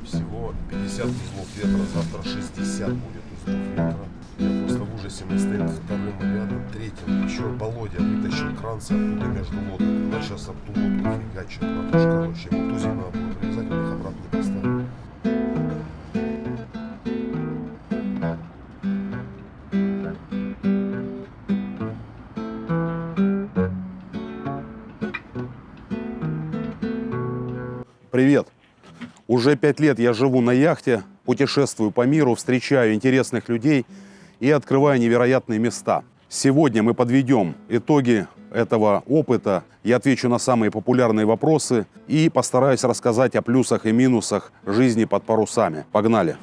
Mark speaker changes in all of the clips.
Speaker 1: Всего 50 узлов ветра, завтра 60 будет узлов ветра. Я просто в ужасе, мы стоим вторым рядом, третьим. Еще Володя вытащил кранцы оттуда между лодками. Нас сейчас об ту лодку фигачит. Надо уж, короче, тузик надо будет привязать, он их обратно не поставит.
Speaker 2: Привет! Уже 5 лет я живу на яхте, путешествую по миру, встречаю интересных людей и открываю невероятные места. Сегодня мы подведем итоги этого опыта, я отвечу на самые популярные вопросы и постараюсь рассказать о плюсах и минусах жизни под парусами. Погнали!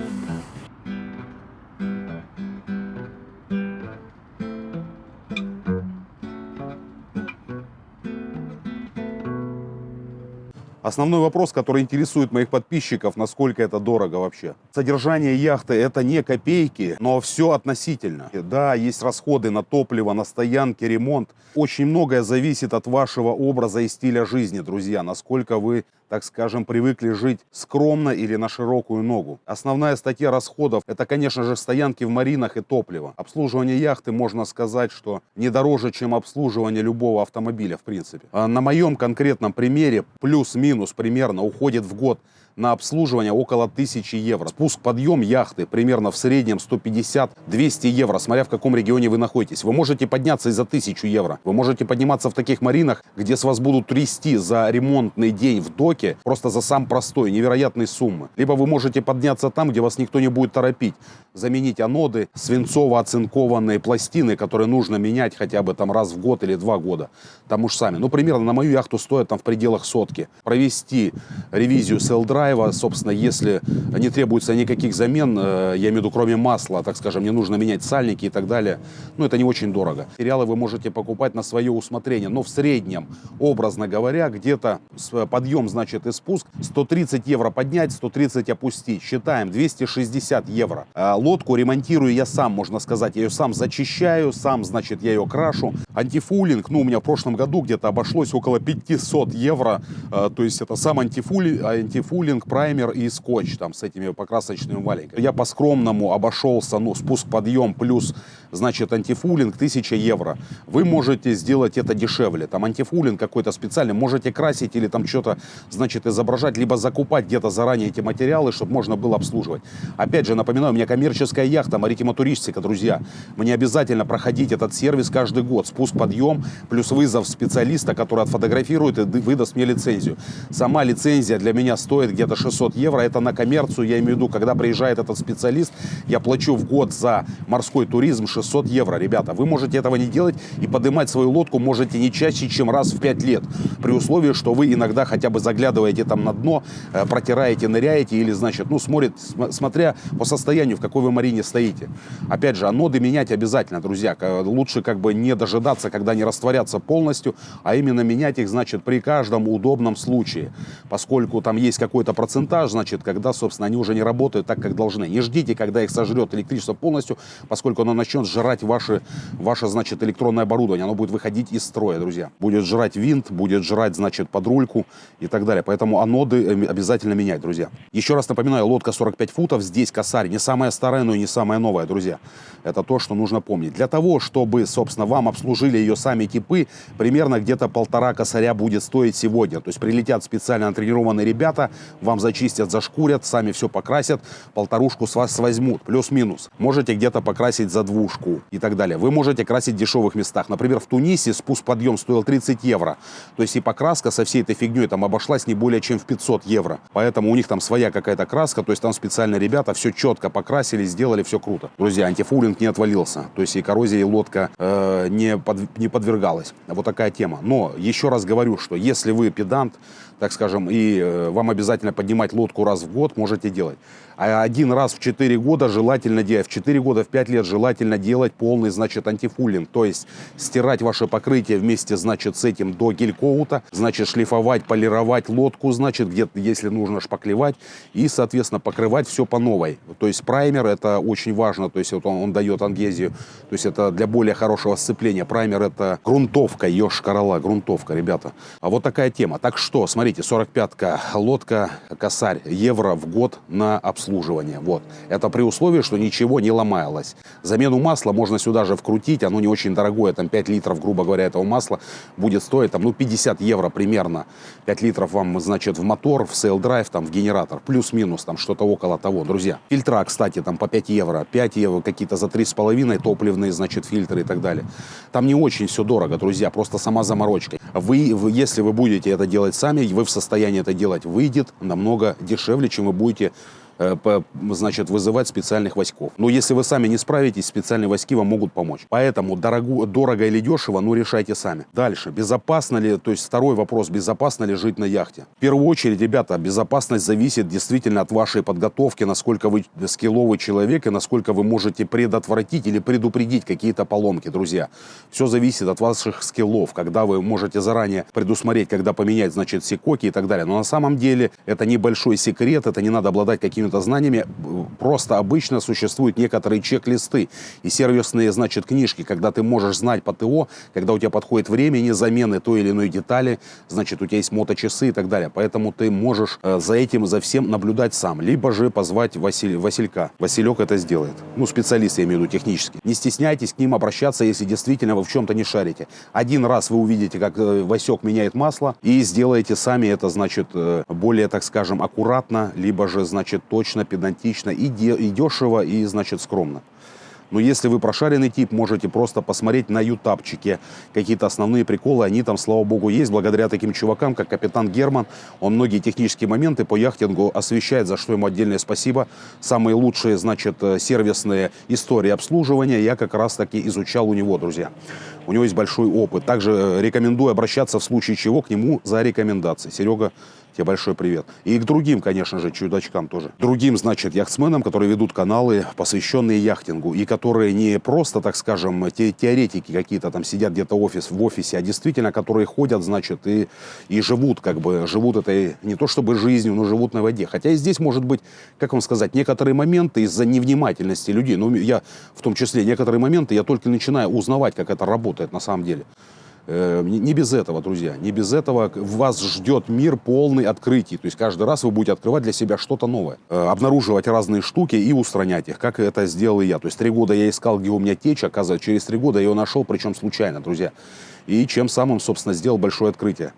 Speaker 2: Основной вопрос, который интересует моих подписчиков, насколько это дорого вообще. Содержание яхты – это не копейки, но все относительно. Да, есть расходы на топливо, на стоянки, ремонт. Очень многое зависит от вашего образа и стиля жизни, друзья. Насколько вы, так скажем, привыкли жить скромно или на широкую ногу. Основная статья расходов – это, конечно же, стоянки в маринах и топливо. Обслуживание яхты, можно сказать, что не дороже, чем обслуживание любого автомобиля, в принципе. На моем конкретном примере плюс-минус примерно уходит в год на обслуживание около 1000 евро. Спуск-подъем яхты примерно в среднем 150-200 евро, смотря в каком регионе вы находитесь. Вы можете подняться и за 1000 евро. Вы можете подниматься в таких маринах, где с вас будут трясти за ремонтный день в доке, просто за сам простой, невероятные суммы. Либо вы можете подняться там, где вас никто не будет торопить. Заменить аноды, свинцово-оцинкованные пластины, которые нужно менять хотя бы там раз в год или 2 года. Там уж сами. Ну, примерно на мою яхту стоят там в пределах сотки. Провести ревизию селл-драйва, собственно, если не требуется никаких замен, я имею в виду, кроме масла, так скажем, не нужно менять сальники и так далее. Ну, это не очень дорого. Материалы вы можете покупать на свое усмотрение, но в среднем, образно говоря, где-то подъем, значит, и спуск 130 евро поднять, 130 опустить. Считаем 260 евро. Лодку ремонтирую я сам, можно сказать. Я ее сам зачищаю, сам, значит, я ее крашу. Антифулинг, ну, у меня в прошлом году где-то обошлось около 500 евро. То есть это сам антифулинг, праймер и скотч там с этими покрасочными валенками. Я по-скромному обошелся, ну, спуск-подъем плюс, значит, антифулинг 1000 евро. Вы можете сделать это дешевле. Там антифулинг какой-то специальный. Можете красить или там что-то, значит, изображать, либо закупать где-то заранее эти материалы, чтобы можно было обслуживать. Опять же, напоминаю, у меня коммерческая яхта, маритима туристика, друзья. Мне обязательно проходить этот сервис каждый год. Спуск-подъем плюс вызов специалиста, который отфотографирует и выдаст мне лицензию. Сама лицензия для меня стоит где-то 600 евро. Это на коммерцию, я имею в виду, когда приезжает этот специалист, я плачу в год за морской туризм 600 евро. Ребята, вы можете этого не делать и поднимать свою лодку можете не чаще, чем раз в 5 лет. При условии, что вы иногда хотя бы заглядываете там на дно, протираете, ныряете или, значит, ну, смотря по состоянию, в какой вы марине стоите. Опять же, аноды менять обязательно, друзья. Лучше как бы не дожидаться, когда они растворятся полностью, а именно менять их, значит, при каждом удобном случае. Поскольку там есть какой-то процентаж, значит, когда, собственно, они уже не работают так, как должны. Не ждите, когда их сожрет электричество полностью, поскольку оно начнет жрать ваше, значит, электронное оборудование. Оно будет выходить из строя, друзья. Будет жрать винт, будет жрать, значит, подрульку и так далее. Поэтому аноды обязательно менять, друзья. Еще раз напоминаю, лодка 45 футов, здесь косарь. Не самая старая, но и не самая новая, друзья. Это то, что нужно помнить. Для того, чтобы, собственно, вам обслужили ее сами типы, примерно где-то 1,5 косаря будет стоить сегодня. То есть прилетят специально натренированные ребята, вам зачистят, зашкурят, сами все покрасят, 1,5 с вас возьмут, плюс-минус. Можете где-то покрасить за 2 и так далее. Вы можете красить в дешевых местах. Например, в Тунисе спуск-подъем стоил 30 евро. То есть и покраска со всей этой фигней там обошлась не более чем в 500 евро. Поэтому у них там своя какая-то краска, то есть там специально ребята все четко покрасили, сделали, все круто. Друзья, антифулинг не отвалился. То есть и коррозии лодка не подвергалась. Вот такая тема. Но еще раз говорю, что если вы педант, так скажем, и вам обязательно поднимать лодку раз в год, можете делать. А 1 раз в 4 года желательно делать, в 4 года, в 5 лет желательно делать полный, значит, антифулинг. То есть стирать ваше покрытие вместе, значит, с этим до гель-коута, значит, шлифовать, полировать лодку, значит, где-то, если нужно, шпаклевать и, соответственно, покрывать все по новой. То есть праймер, это очень важно, то есть вот он дает адгезию, то есть это для более хорошего сцепления. Праймер — это грунтовка, Йошкар-Ола, грунтовка, ребята. А вот такая тема. Так что, смотрите, 45-ка лодка косарь евро в год на обслуживание. Вот. Это при условии, что ничего не ломалось. Замену масла можно сюда же вкрутить, оно не очень дорогое, там 5 литров, грубо говоря, этого масла будет стоить там, 50 евро примерно. 5 литров вам, значит, в мотор, в сейл-драйв, там, в генератор, плюс-минус, там что-то около того, друзья. Фильтра, кстати, там по 5 евро, 5 евро, какие-то за 3,5 топливные, значит, фильтры и так далее. Там не очень все дорого, друзья, просто сама заморочка. Если вы будете это делать сами, вы в состоянии это делать, выйдет намного дешевле, чем вы будете значит, вызывать специальных васьков. Но если вы сами не справитесь, специальные васьки вам могут помочь. Поэтому дорого или дешево, ну, решайте сами. Дальше. Безопасно ли, то есть второй вопрос, безопасно ли жить на яхте? В первую очередь, ребята, безопасность зависит действительно от вашей подготовки, насколько вы скилловый человек и насколько вы можете предотвратить или предупредить какие-то поломки, друзья. Все зависит от ваших скиллов, когда вы можете заранее предусмотреть, когда поменять, значит, секоки и так далее. Но на самом деле это небольшой секрет, это не надо обладать какими-то знаниями, просто обычно существуют некоторые чек-листы и сервисные, значит, книжки, когда ты можешь знать по ТО, когда у тебя подходит времени замены той или иной детали, значит, у тебя есть моточасы и так далее. Поэтому ты можешь за этим, за всем наблюдать сам. Либо же позвать Василька. Василек это сделает. Ну, специалист, я имею в виду, технически. Не стесняйтесь к ним обращаться, если действительно вы в чем-то не шарите. Один раз вы увидите, как Васек меняет масло, и сделаете сами это, значит, более, так скажем, аккуратно, либо же, значит, точно, педантично и дешево, и, значит, скромно. Но если вы прошаренный тип, можете просто посмотреть на ютабчике какие-то основные приколы. Они там, слава богу, есть. Благодаря таким чувакам, как капитан Герман, он многие технические моменты по яхтингу освещает, за что ему отдельное спасибо. Самые лучшие, значит, сервисные истории обслуживания я как раз-таки изучал у него, друзья. У него есть большой опыт. Также рекомендую обращаться в случае чего к нему за рекомендацией. Серега, тебе большой привет. И к другим, конечно же, чудачкам тоже. Другим, значит, яхтсменам, которые ведут каналы, посвященные яхтингу. И которые не просто, так скажем, теоретики какие-то там сидят где-то в офисе, а действительно, которые ходят, значит, и живут, как бы, живут этой не то чтобы жизнью, но живут на воде. Хотя и здесь, может быть, как вам сказать, некоторые моменты из-за невнимательности людей, ну, я в том числе, некоторые моменты я только начинаю узнавать, как это работает на самом деле. Не без этого, друзья, не без этого вас ждет мир полный открытий. То есть каждый раз вы будете открывать для себя что-то новое. Обнаруживать разные штуки и устранять их, как это сделал и я. То есть 3 года я искал, где у меня течь, оказывается, через 3 года я ее нашел, причем случайно, друзья. И чем самым, собственно, сделал большое открытие.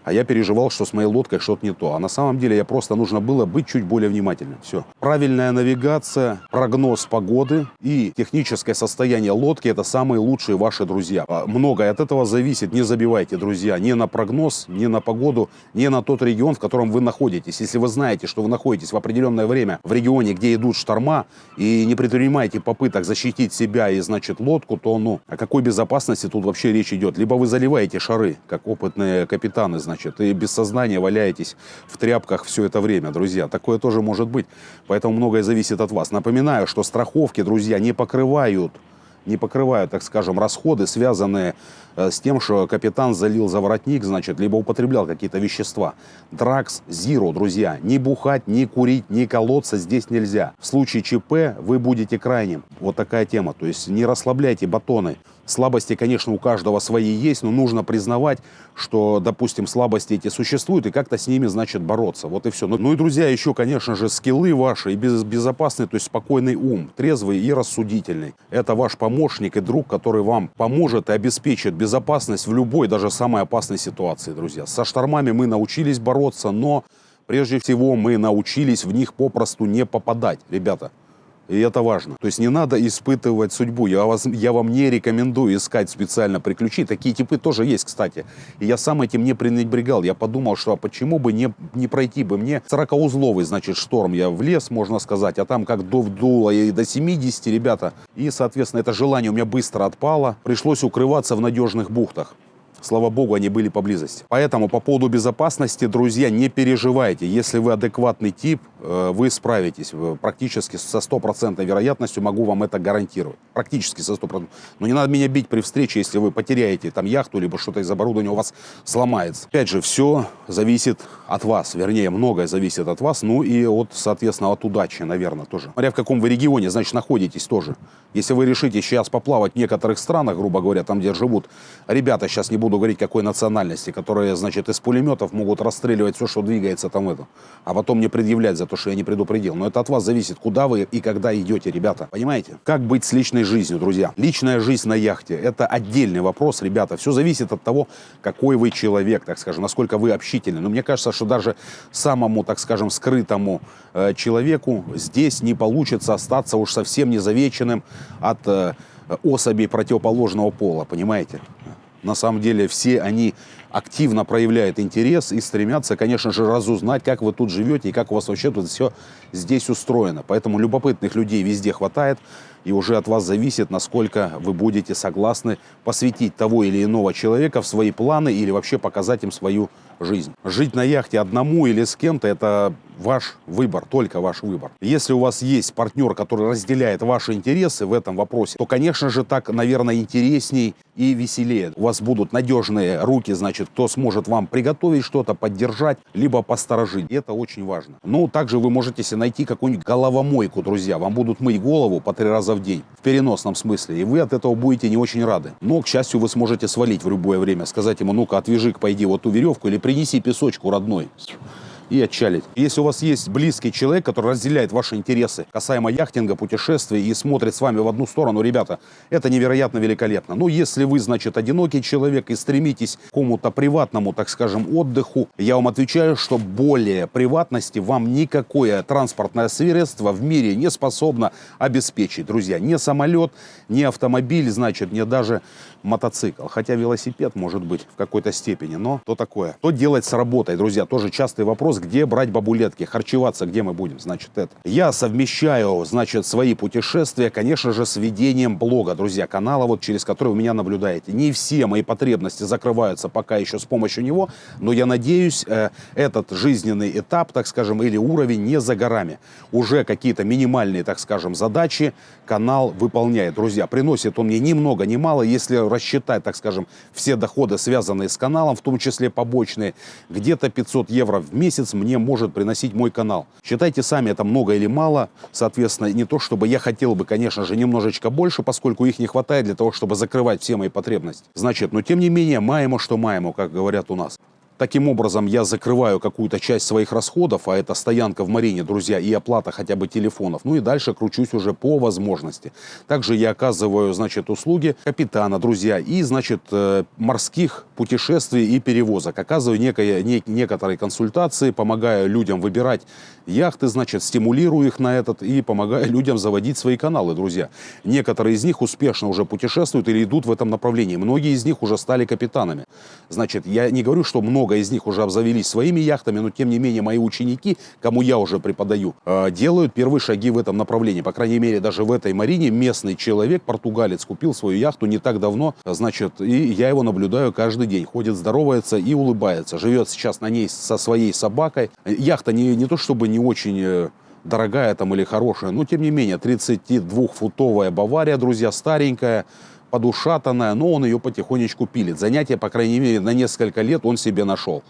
Speaker 2: А я переживал, что с моей лодкой что-то не то. А на самом деле просто нужно было быть чуть более внимательным. Все. Правильная навигация, прогноз погоды и техническое состояние лодки – это самые лучшие ваши друзья. Многое от этого зависит. Не забивайте, друзья, ни на прогноз, ни на погоду, ни на тот регион, в котором вы находитесь. Если вы знаете, что вы находитесь в определенное время в регионе, где идут шторма, и не предпринимаете попыток защитить себя и, значит, лодку, то, ну, о какой безопасности тут вообще речь идет? Либо вы заливаете шары, как опытные капитаны, значит, и без сознания валяетесь в тряпках все это время, друзья. Такое тоже может быть. Поэтому многое зависит от вас. Напоминаю, что страховки, друзья, не покрывают, так скажем, расходы, связанные с тем, что капитан залил за воротник, значит, либо употреблял какие-то вещества. Драгс Zero, друзья. Ни бухать, ни курить, ни колоться здесь нельзя. В случае ЧП вы будете крайним. Вот такая тема. То есть не расслабляйте батоны. Слабости, конечно, у каждого свои есть, но нужно признавать, что, допустим, слабости эти существуют, и как-то с ними, значит, бороться. Вот и все. Ну и, друзья, еще, конечно же, скиллы ваши и безопасный, то есть спокойный ум, трезвый и рассудительный. Это ваш помощник и друг, который вам поможет и обеспечит безопасность в любой, даже самой опасной ситуации, друзья. Со штормами мы научились бороться, но прежде всего мы научились в них попросту не попадать, ребята. И это важно. То есть не надо испытывать судьбу. Я вам не рекомендую искать специально приключений. Такие типы тоже есть, кстати. И я сам этим не пренебрегал. Я подумал, что почему бы не пройти бы мне 40-узловый, значит, шторм. Я влез, можно сказать, а там как вдуло и до 70, ребята. И, соответственно, это желание у меня быстро отпало. Пришлось укрываться в надежных бухтах. Слава богу, они были поблизости. Поэтому по поводу безопасности, друзья, не переживайте. Если вы адекватный тип, вы справитесь. Практически со 100% вероятностью могу вам это гарантировать. Практически со 100%. Но не надо меня бить при встрече, если вы потеряете там яхту, либо что-то из оборудования у вас сломается. Опять же, все зависит от вас. Вернее, многое зависит от вас. Ну и от, соответственно, от удачи, наверное, тоже. Смотря в каком вы регионе, значит, находитесь тоже. Если вы решите сейчас поплавать в некоторых странах, грубо говоря, там, где живут ребята, сейчас не буду говорить, какой национальности, которые, значит, из пулеметов могут расстреливать все, что двигается там это, а потом мне предъявлять за то, что я не предупредил. Но это от вас зависит, куда вы и когда идете, ребята. Понимаете? Как быть с личной жизнью, друзья? Личная жизнь на яхте – это отдельный вопрос, ребята. Все зависит от того, какой вы человек, так скажем, насколько вы общительны. Но мне кажется, что даже самому, так скажем, скрытому человеку здесь не получится остаться уж совсем незамеченным от особей противоположного пола, понимаете? На самом деле все они активно проявляют интерес и стремятся, конечно же, разузнать, как вы тут живете и как у вас вообще тут все здесь устроено. Поэтому любопытных людей везде хватает, и уже от вас зависит, насколько вы будете согласны посвятить того или иного человека в свои планы или вообще показать им свою жизнь. Жить на яхте одному или с кем-то – это ваш выбор, только ваш выбор. Если у вас есть партнер, который разделяет ваши интересы в этом вопросе, то, конечно же, так, наверное, интересней и веселее. У вас будут надежные руки, значит, кто сможет вам приготовить что-то, поддержать, либо посторожить. И это очень важно. Ну, также вы можете себе найти какую-нибудь головомойку, друзья. Вам будут мыть голову по 3 раза в день, в переносном смысле, и вы от этого будете не очень рады. Но, к счастью, вы сможете свалить в любое время, сказать ему: ну-ка, отвяжи, пойди вот ту веревку или принеси песочку родной. И отчалить. Если у вас есть близкий человек, который разделяет ваши интересы касаемо яхтинга, путешествий и смотрит с вами в одну сторону, ребята, это невероятно великолепно. Но если вы, значит, одинокий человек и стремитесь к какому-то приватному, так скажем, отдыху, я вам отвечаю, что более приватности вам никакое транспортное средство в мире не способно обеспечить, друзья. Ни самолет, ни автомобиль, значит, ни даже мотоцикл. Хотя велосипед может быть в какой-то степени, но то такое. Что делать с работой, друзья? Тоже частый вопрос, где брать бабулетки, харчеваться, где мы будем, значит, это. Я совмещаю, значит, свои путешествия, конечно же, с ведением блога, друзья, канала, вот через который вы меня наблюдаете. Не все мои потребности закрываются пока еще с помощью него, но я надеюсь, этот жизненный этап, так скажем, или уровень не за горами. Уже какие-то минимальные, так скажем, задачи канал выполняет, друзья. Приносит он мне ни много, ни мало, если рассчитать, так скажем, все доходы, связанные с каналом, в том числе побочные, где-то 500 евро в месяц мне может приносить мой канал. Считайте сами, это много или мало. Соответственно, не то, чтобы я хотел бы, конечно же, немножечко больше, поскольку их не хватает для того, чтобы закрывать все мои потребности. Значит, но тем не менее, маемо, что маемо, как говорят у нас. Таким образом, я закрываю какую-то часть своих расходов, а это стоянка в марине, друзья, и оплата хотя бы телефонов. Ну и дальше кручусь уже по возможности. Также я оказываю, значит, услуги капитана, друзья, и, значит, морских путешествий и перевозок. Оказываю некоторые консультации, помогаю людям выбирать яхты, значит, стимулирую их на этот и помогаю людям заводить свои каналы, друзья. Некоторые из них успешно уже путешествуют или идут в этом направлении. Многие из них уже стали капитанами. Значит, я не говорю, что много из них уже обзавелись своими яхтами, но тем не менее мои ученики, кому я уже преподаю, делают первые шаги в этом направлении. По крайней мере, даже в этой марине местный человек, португалец, купил свою яхту не так давно, значит, и я его наблюдаю каждый день. Ходит, здоровается и улыбается. Живет сейчас на ней со своей собакой. Яхта не то чтобы не очень дорогая там или хорошая, но тем не менее 32-футовая Бавария, друзья, старенькая, подушатанная, но он ее потихонечку пилит. Занятие, по крайней мере, на несколько лет он себе нашел.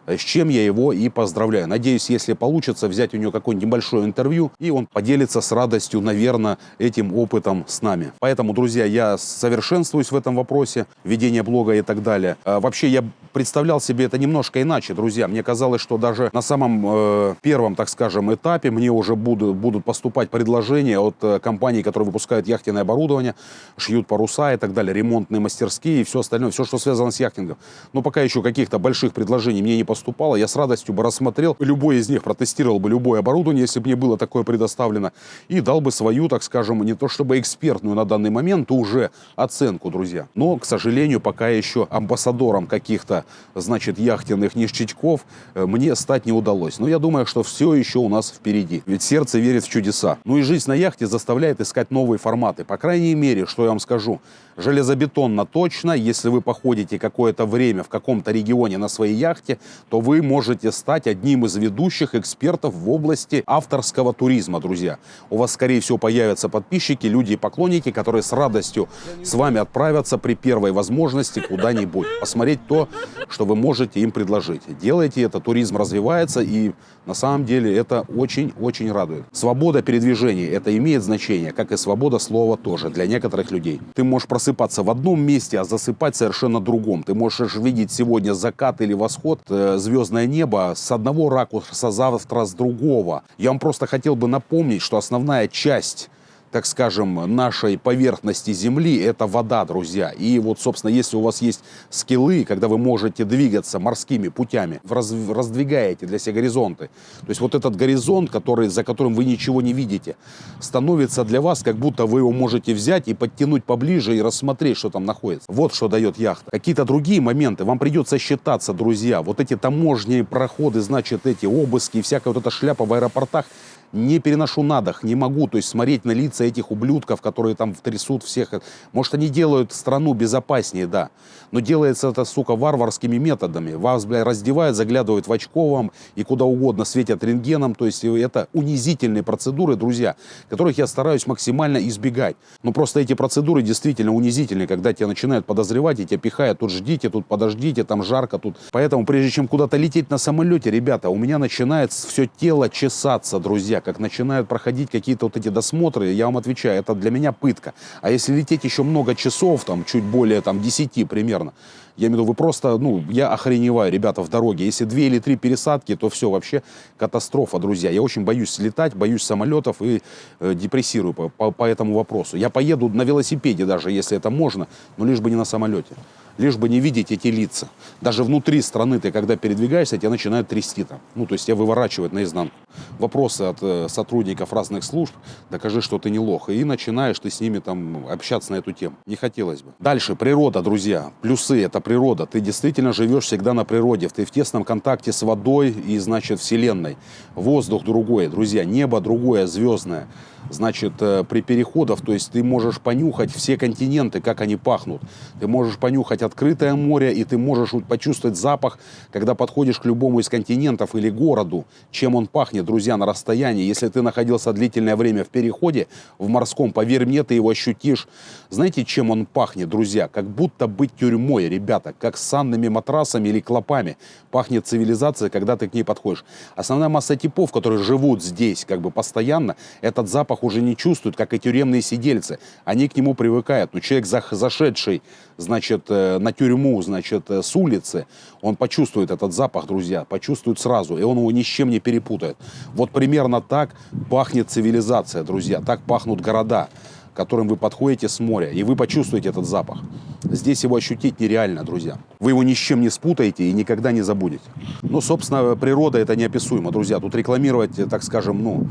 Speaker 2: С чем я его и поздравляю. Надеюсь, если получится, взять у него какое-нибудь небольшое интервью, и он поделится с радостью, наверное, этим опытом с нами. Поэтому, друзья, я совершенствуюсь в этом вопросе, ведение блога и так далее. Вообще, я представлял себе это немножко иначе, друзья. Мне казалось, что даже на самом первом, так скажем, этапе мне уже будут поступать предложения от компаний, которые выпускают яхтенное оборудование, шьют паруса и так далее, ремонтные мастерские и все остальное, все, что связано с яхтингом. Но пока еще каких-то больших предложений мне не поступало, я с радостью бы рассмотрел любой из них, протестировал бы любое оборудование, если бы мне было такое предоставлено, и дал бы свою, так скажем, не то чтобы экспертную на данный момент, уже оценку, друзья. Но, к сожалению, пока еще амбассадором каких-то, значит, яхтенных ништячков мне стать не удалось. Но я думаю, что все еще у нас впереди. Ведь сердце верит в чудеса. Ну и жизнь на яхте заставляет искать новые форматы. По крайней мере, что я вам скажу, железобетонно точно, если вы походите какое-то время в каком-то регионе на своей яхте, то вы можете стать одним из ведущих экспертов в области авторского туризма, друзья. У вас, скорее всего, появятся подписчики, люди и поклонники, которые с радостью с вами отправятся при первой возможности куда-нибудь, посмотреть то, что вы можете им предложить. Делайте это, туризм развивается, и на самом деле это очень-очень радует. Свобода передвижения, это имеет значение, как и свобода слова тоже для некоторых людей. Ты можешь просыпаться в одном месте, а засыпать совершенно другом. Ты можешь видеть сегодня закат или восход, звездное небо с одного ракурса, завтра с другого. Я вам просто хотел бы напомнить, что основная часть, так скажем, нашей поверхности Земли – это вода, друзья. И вот, собственно, если у вас есть скиллы, когда вы можете двигаться морскими путями, раздвигаете для себя горизонты, то есть вот этот горизонт, за которым вы ничего не видите, становится для вас, как будто вы его можете взять и подтянуть поближе и рассмотреть, что там находится. Вот что дает яхта. Какие-то другие моменты вам придется считаться, друзья. Вот эти таможенные проходы, значит, эти обыски, всякая вот эта шляпа в аэропортах. Не переношу на дых, не могу, то есть смотреть на лица этих ублюдков, которые там трясут всех. Может, они делают страну безопаснее, да, но делается это, сука, варварскими методами. Вас, бля, раздевают, заглядывают в очко вам и куда угодно светят рентгеном. То есть это унизительные процедуры, друзья, которых я стараюсь максимально избегать. Но просто эти процедуры действительно унизительные, когда тебя начинают подозревать и тебя пихают, тут ждите, тут подождите, там жарко, тут. Поэтому прежде чем куда-то лететь на самолете, ребята, у меня начинает все тело чесаться, друзья. Как начинают проходить какие-то вот эти досмотры, я вам отвечаю, это для меня пытка. А если лететь еще много часов, там, чуть более 10 примерно, я имею в виду, вы просто, я охреневаю, ребята, в дороге. Если 2 или 3 пересадки, то все, вообще катастрофа, друзья. Я очень боюсь летать, боюсь самолетов и депрессирую по этому вопросу. Я поеду на велосипеде даже, если это можно, но лишь бы не на самолете. Лишь бы не видеть эти лица. Даже внутри страны ты, когда передвигаешься, тебя начинают трясти там. То есть тебя выворачивают наизнанку. Вопросы от сотрудников разных служб: докажи, что ты не лох. И начинаешь ты с ними там общаться на эту тему. Не хотелось бы. Дальше, природа, друзья. Плюсы — это природа. Ты действительно живешь всегда на природе. Ты в тесном контакте с водой и, значит, вселенной. Воздух другой, друзья. Небо другое, звездное. Значит, при переходах, то есть ты можешь понюхать все континенты, как они пахнут. Ты можешь понюхать открытое море, и ты можешь почувствовать запах, когда подходишь к любому из континентов или городу, чем он пахнет, друзья, на расстоянии. Если ты находился длительное время в переходе, в морском, поверь мне, ты его ощутишь. Знаете, чем он пахнет, друзья? Как будто быть тюрьмой, ребята, как санными матрасами или клопами. Пахнет цивилизация, когда ты к ней подходишь. Основная масса типов, которые живут здесь как бы постоянно, этот запах уже не чувствуют, как и тюремные сидельцы. Они к нему привыкают. Но человек, зашедший, значит, на тюрьму, значит, с улицы, он почувствует этот запах, друзья, почувствует сразу, и он его ни с чем не перепутает. Вот примерно так пахнет цивилизация, друзья, так пахнут города, к которым вы подходите с моря, и вы почувствуете этот запах. Здесь его ощутить нереально, друзья. Вы его ни с чем не спутаете и никогда не забудете. Но, собственно, природа — это неописуемо, друзья. Тут рекламировать, так скажем,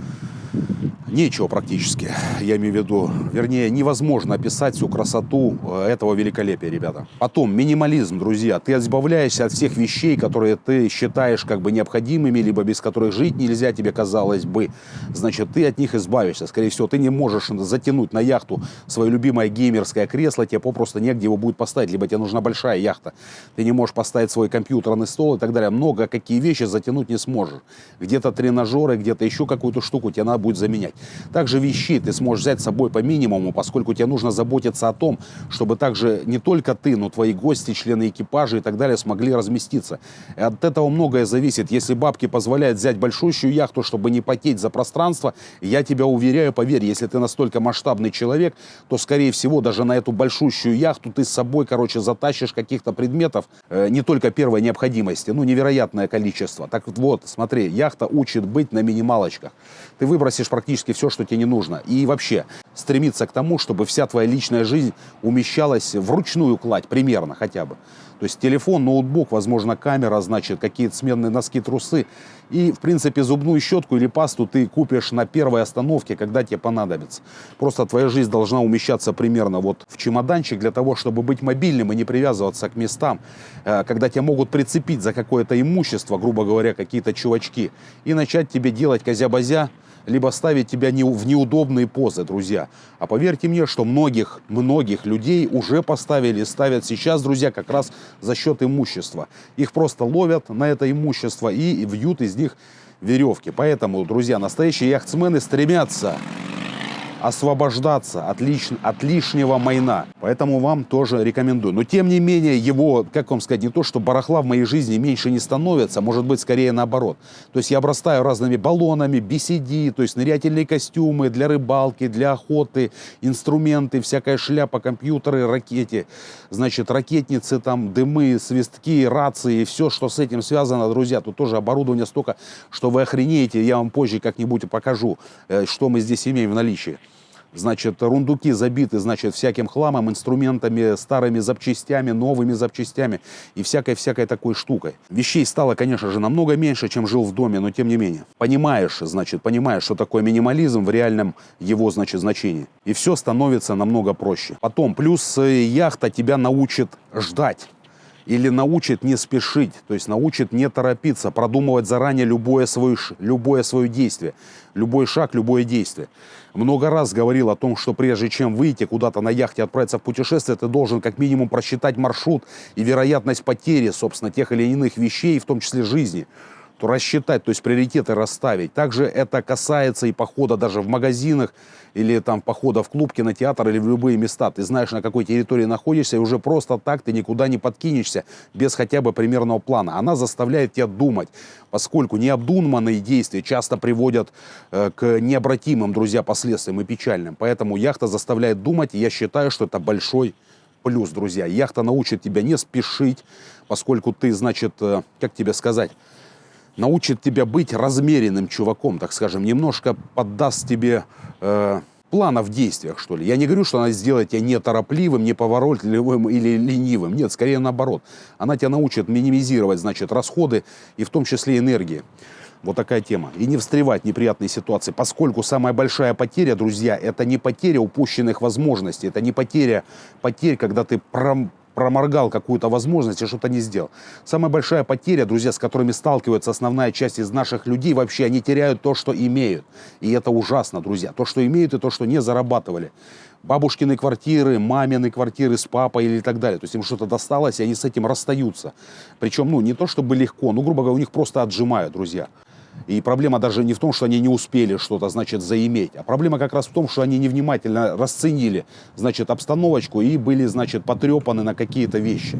Speaker 2: нечего практически, я имею в виду. Вернее, невозможно описать всю красоту этого великолепия, ребята. Потом, минимализм, друзья. Ты избавляешься от всех вещей, которые ты считаешь как бы необходимыми, либо без которых жить нельзя, тебе казалось бы. Значит, ты от них избавишься. Скорее всего, ты не можешь затянуть на яхту свое любимое геймерское кресло, тебе попросту негде его будет поставить, либо тебе нужна большая яхта. Ты не можешь поставить свой компьютерный стол и так далее. Много какие вещи затянуть не сможешь. Где-то тренажеры, где-то еще какую-то штуку тебе надо будет заменять. Также вещей ты сможешь взять с собой по минимуму, поскольку тебе нужно заботиться о том, чтобы также не только ты, но твои гости, члены экипажа и так далее смогли разместиться. И от этого многое зависит. Если бабки позволяют взять большущую яхту, чтобы не потеть за пространство, я тебя уверяю, поверь, если ты настолько масштабный человек, то, скорее всего, даже на эту большущую яхту ты с собой, затащишь каких-то предметов не только первой необходимости, невероятное количество. Так вот, смотри, яхта учит быть на минималочках. Ты выбросишь практически все, что тебе не нужно. И вообще стремиться к тому, чтобы вся твоя личная жизнь умещалась в ручную кладь, примерно хотя бы. То есть телефон, ноутбук, возможно, камера, значит, какие-то сменные носки, трусы. И, в принципе, зубную щетку или пасту ты купишь на первой остановке, когда тебе понадобится. Просто твоя жизнь должна умещаться примерно вот в чемоданчик для того, чтобы быть мобильным и не привязываться к местам, когда тебя могут прицепить за какое-то имущество, грубо говоря, какие-то чувачки, и начать тебе делать козя-бозя. либо ставить тебя в неудобные позы, друзья. А поверьте мне, что многих людей уже поставили и ставят сейчас, друзья, как раз за счет имущества. Их просто ловят на это имущество и вьют из них веревки. Поэтому, друзья, настоящие яхтсмены стремятся освобождаться от лишнего майна. Поэтому вам тоже рекомендую. Но тем не менее, его, как вам сказать, не то, что барахла в моей жизни меньше не становится, может быть, скорее наоборот. То есть я обрастаю разными баллонами, BCD, то есть нырятельные костюмы для рыбалки, для охоты, инструменты, всякая шляпа, компьютеры, ракетницы, там, дымы, свистки, рации, и все, что с этим связано, друзья. Тут тоже оборудование столько, что вы охренеете. Я вам позже как-нибудь покажу, что мы здесь имеем в наличии. Значит, рундуки забиты, значит, всяким хламом, инструментами, старыми запчастями, новыми запчастями и всякой такой штукой. Вещей стало, конечно же, намного меньше, чем жил в доме, но тем не менее. Понимаешь, что такое минимализм в реальном его, значит, значении. И все становится намного проще. Потом, плюс яхта тебя научит ждать. Или научит не спешить, то есть научит не торопиться, продумывать заранее любое свое действие, любой шаг, любое действие. Много раз говорил о том, что прежде чем выйти куда-то на яхте, отправиться в путешествие, ты должен как минимум просчитать маршрут и вероятность потери, собственно, тех или иных вещей, в том числе жизни. То рассчитать, то есть приоритеты расставить. Также это касается и похода даже в магазинах, или там похода в клуб, кинотеатр, или в любые места. Ты знаешь, на какой территории находишься, и уже просто так ты никуда не подкинешься без хотя бы примерного плана. Она заставляет тебя думать, поскольку необдуманные действия часто приводят к необратимым, друзья, последствиям и печальным. Поэтому яхта заставляет думать, и я считаю, что это большой плюс, друзья. Яхта научит тебя не спешить, поскольку ты, значит, как тебе сказать, научит тебя быть размеренным чуваком, так скажем, немножко поддаст тебе плана в действиях, что ли. Я не говорю, что она сделает тебя неторопливым, неповоротливым или ленивым. Нет, скорее наоборот. Она тебя научит минимизировать, значит, расходы и в том числе энергии. Вот такая тема. И не встревать в неприятные ситуации, поскольку самая большая потеря, друзья, это не потеря упущенных возможностей, это не потеря когда ты проморгал какую-то возможность и что-то не сделал. Самая большая потеря, друзья, с которыми сталкивается основная часть из наших людей, вообще они теряют то, что имеют. И это ужасно, друзья. То, что имеют, и то, что не зарабатывали. Бабушкины квартиры, мамины квартиры с папой или так далее. То есть им что-то досталось, и они с этим расстаются. Причем, не то чтобы легко, грубо говоря, у них просто отжимают, друзья. И проблема даже не в том, что они не успели что-то, значит, заиметь. А проблема как раз в том, что они невнимательно расценили, значит, обстановочку и были, значит, потрепаны на какие-то вещи.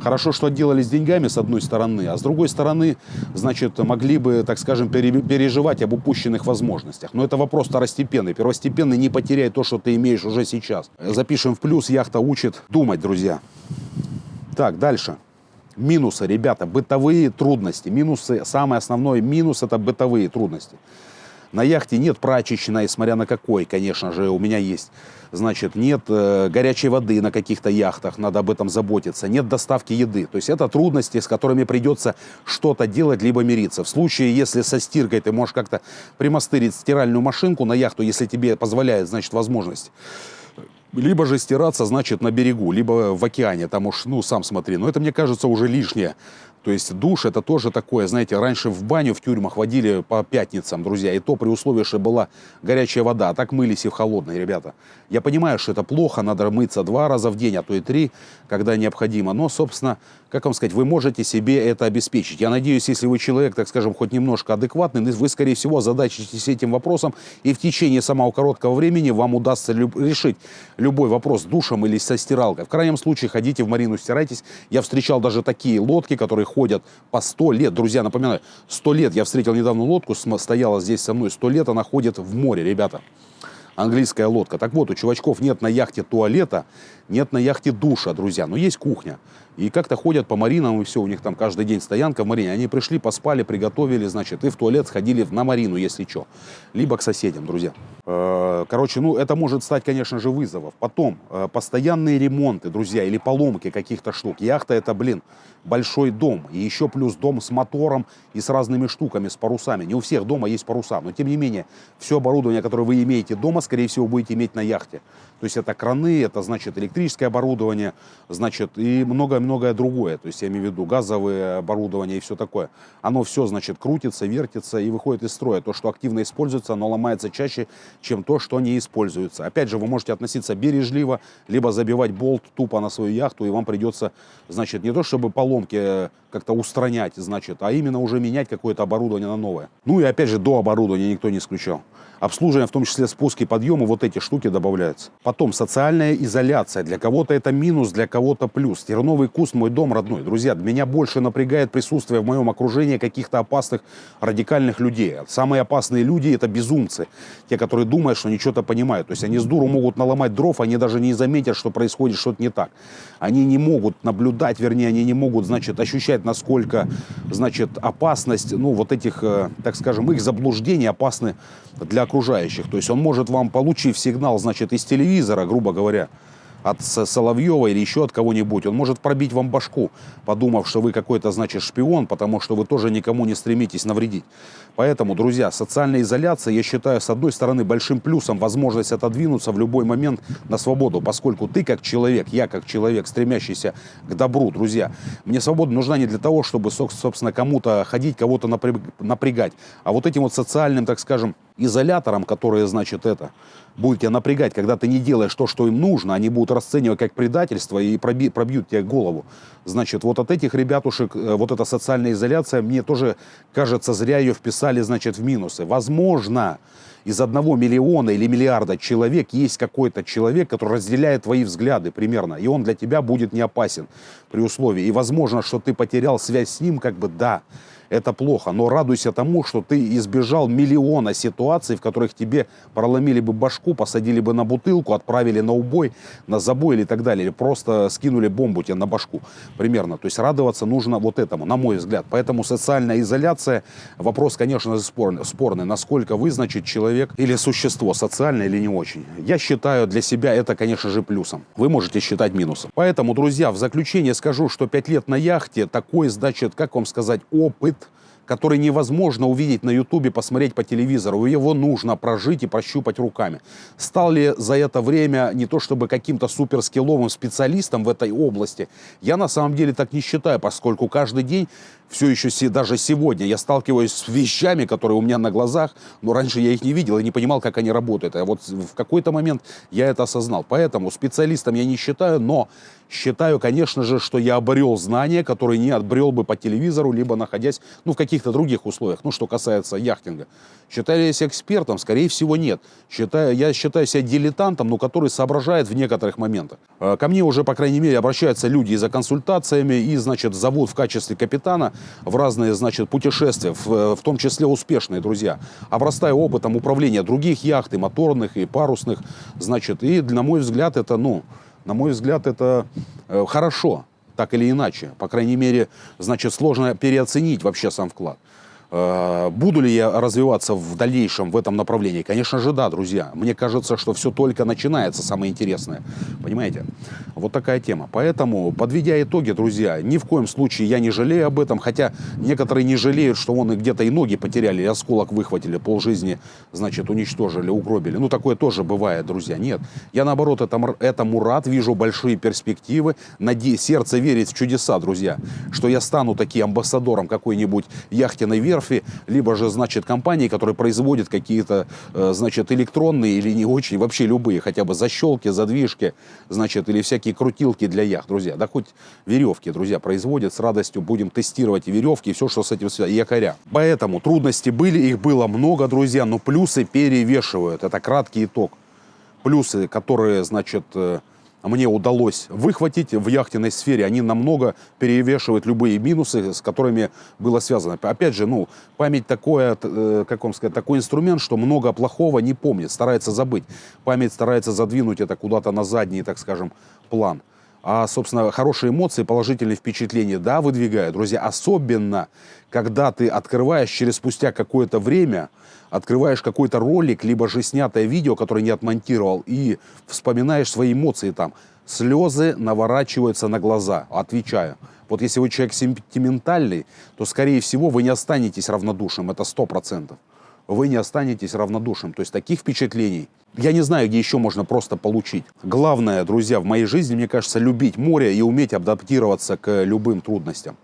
Speaker 2: Хорошо, что отделались деньгами с одной стороны, а с другой стороны, значит, могли бы, так скажем, переживать об упущенных возможностях. Но это вопрос второстепенный. Первостепенный — не потеряй то, что ты имеешь уже сейчас. Запишем в плюс: яхта учит думать, друзья. Так, дальше. Минусы, ребята, бытовые трудности. Минусы, самый основной минус — это бытовые трудности. На яхте нет прачечной, смотря на какой, конечно же, у меня есть. Значит, нет горячей воды на каких-то яхтах, надо об этом заботиться. Нет доставки еды. То есть это трудности, с которыми придется что-то делать, либо мириться. В случае, если со стиркой ты можешь как-то примастырить стиральную машинку на яхту, если тебе позволяет, значит, возможность. Либо же стираться, значит, на берегу, либо в океане, там уж, сам смотри. Но это, мне кажется, уже лишнее. То есть душ — это тоже такое, знаете, раньше в баню в тюрьмах водили по пятницам, друзья, и то при условии, что была горячая вода, а так мылись и в холодной, ребята. Я понимаю, что это плохо, надо мыться 2 раза в день, а то и 3, когда необходимо, но, собственно, как вам сказать, вы можете себе это обеспечить. Я надеюсь, если вы человек, так скажем, хоть немножко адекватный, вы, скорее всего, озадачитесь этим вопросом, и в течение самого короткого времени вам удастся решить любой вопрос с душем или со стиралкой. В крайнем случае, ходите в марину, стирайтесь. Я встречал даже такие лодки, которые ходят по 100 лет. Друзья, напоминаю, 100 лет. Я встретил недавно лодку, стояла здесь со мной. 100 лет она ходит в море, ребята. Английская лодка. Так вот, у чувачков нет на яхте туалета, нет на яхте душа, друзья. Но есть кухня. И как-то ходят по маринам, и все, у них там каждый день стоянка в марине. Они пришли, поспали, приготовили, значит, и в туалет сходили на марину, если что. Либо к соседям, друзья. Короче, ну, это может стать, конечно же, вызовом. Потом, постоянные ремонты, друзья, или поломки каких-то штук. Яхта — это, блин, большой дом. И еще плюс дом с мотором и с разными штуками, с парусами. Не у всех дома есть паруса, но, тем не менее, все оборудование, которое вы имеете дома, скорее всего, будете иметь на яхте. То есть это краны, это, значит, электрическое оборудование, значит, и многое-многое другое. То есть я имею в виду газовое оборудование и все такое. Оно все, значит, крутится, вертится и выходит из строя. То, что активно используется, оно ломается чаще, чем то, что не используется. Опять же, вы можете относиться бережливо, либо забивать болт тупо на свою яхту, и вам придется, значит, не то чтобы поломки как-то устранять, значит, а именно уже менять какое-то оборудование на новое. Ну и опять же, до оборудования никто не исключал. Обслуживание, в том числе спуски, подъемы, вот эти штуки добавляются. Потом социальная изоляция. Для кого-то это минус, для кого-то плюс. Терновый куст — мой дом родной. Друзья, меня больше напрягает присутствие в моем окружении каких-то опасных, радикальных людей. Самые опасные люди — это безумцы. Те, которые думают, что они что-то понимают. То есть они с дуру могут наломать дров, они даже не заметят, что происходит что-то не так. Они не могут наблюдать, вернее, они не могут, значит, ощущать, насколько, значит, опасность, ну, вот этих, так скажем, их заблуждений опасны для окружающих. То есть он может вам, получив сигнал, значит, из телевизора, грубо говоря, от Соловьева или еще от кого-нибудь, он может пробить вам башку, подумав, что вы какой-то, значит, шпион, потому что вы тоже никому не стремитесь навредить. Поэтому, друзья, социальная изоляция, я считаю, с одной стороны, большим плюсом возможность отодвинуться в любой момент на свободу, поскольку ты как человек, я как человек, стремящийся к добру, друзья, мне свобода нужна не для того, чтобы, собственно, кому-то ходить, кого-то напрягать, а вот этим вот социальным, так скажем, изолятором, которые, значит, это будете напрягать, когда ты не делаешь то, что им нужно, они будут расценивать как предательство и пробьют тебе голову. Значит, вот от этих ребятушек, вот эта социальная изоляция, мне тоже кажется, зря ее вписали, значит, в минусы. Возможно, из 1 миллиона или миллиарда человек есть какой-то человек, который разделяет твои взгляды примерно, и он для тебя будет не опасен при условии. И возможно, что ты потерял связь с ним, как бы, да, это плохо, но радуйся тому, что ты избежал миллиона ситуаций, в которых тебе проломили бы башку, посадили бы на бутылку, отправили на убой, на забой или так далее, или просто скинули бомбу тебе на башку, примерно. То есть радоваться нужно вот этому, на мой взгляд. Поэтому социальная изоляция, вопрос, конечно же, спорный, насколько вы, значит, человек или существо, социальное или не очень. Я считаю для себя это, конечно же, плюсом. Вы можете считать минусом. Поэтому, друзья, в заключение скажу, что 5 лет на яхте такой, значит, как вам сказать, опыт, который невозможно увидеть на Ютубе, посмотреть по телевизору. Его нужно прожить и прощупать руками. Стал ли за это время не то чтобы каким-то суперскилловым специалистом в этой области? Я на самом деле так не считаю, поскольку каждый день, все еще даже сегодня, я сталкиваюсь с вещами, которые у меня на глазах, но раньше я их не видел и не понимал, как они работают. А вот в какой-то момент я это осознал. Поэтому специалистом я не считаю, но считаю, конечно же, что я обрел знания, которые не обрел бы по телевизору, либо находясь, ну, в каких-то других условиях, ну, что касается яхтинга. Считаю я себя экспертом? Скорее всего, нет. Я считаю себя дилетантом, но который соображает в некоторых моментах. Ко мне уже, по крайней мере, обращаются люди и за консультациями, и, значит, зовут в качестве капитана в разные, значит, путешествия, в том числе успешные, друзья. Обрастаю опытом управления других яхт, и моторных, и парусных, значит, и, на мой взгляд, это, ну, на мой взгляд, это хорошо, так или иначе. По крайней мере, значит, сложно переоценить вообще сам вклад. Буду ли я развиваться в дальнейшем в этом направлении? Конечно же, да, друзья. Мне кажется, что все только начинается, самое интересное. Понимаете? Вот такая тема. Поэтому, подведя итоги, друзья, ни в коем случае я не жалею об этом. Хотя некоторые не жалеют, что вон и где-то и ноги потеряли, и осколок выхватили, полжизни, значит, уничтожили, угробили. Ну, такое тоже бывает, друзья. Нет. Я, наоборот, этому рад, вижу большие перспективы. Сердце верит в чудеса, друзья. Что я стану таким амбассадором какой-нибудь яхтенной верфи, либо же, значит, компании, которые производят какие-то, значит, электронные или не очень, вообще любые, хотя бы защелки, задвижки, значит, или всякие крутилки для яхт, друзья. Да хоть веревки, друзья, производят, с радостью будем тестировать и веревки, и все, что с этим связано, и якоря. Поэтому трудности были, их было много, друзья, но плюсы перевешивают. Это краткий итог. Плюсы, которые, значит, мне удалось выхватить в яхтенной сфере, они намного перевешивают любые минусы, с которыми было связано. Опять же, ну, память такое, как вам сказать, такой инструмент, что много плохого не помнит, старается забыть. Память старается задвинуть это куда-то на задний, так скажем, план. А, собственно, хорошие эмоции, положительные впечатления, да, выдвигают, друзья. Особенно, когда ты открываешь спустя какое-то время, открываешь какой-то ролик, либо же снятое видео, которое не отмонтировал, и вспоминаешь свои эмоции там. Слезы наворачиваются на глаза, отвечаю. Вот если вы человек сентиментальный, то, скорее всего, вы не останетесь равнодушным, это 100%. Вы не останетесь равнодушным. То есть таких впечатлений, я не знаю, где еще можно просто получить. Главное, друзья, в моей жизни, мне кажется, любить море и уметь адаптироваться к любым трудностям.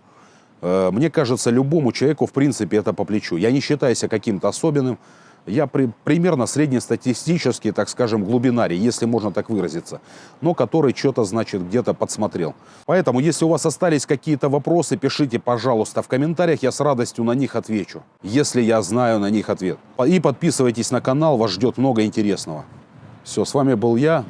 Speaker 2: Мне кажется, любому человеку, в принципе, это по плечу. Я не считаю себя каким-то особенным. Я примерно среднестатистический, так скажем, глубинарий, если можно так выразиться, но который что-то, значит, где-то подсмотрел. Поэтому, если у вас остались какие-то вопросы, пишите, пожалуйста, в комментариях, я с радостью на них отвечу, если я знаю на них ответ. И подписывайтесь на канал, вас ждет много интересного. Все, с вами был я.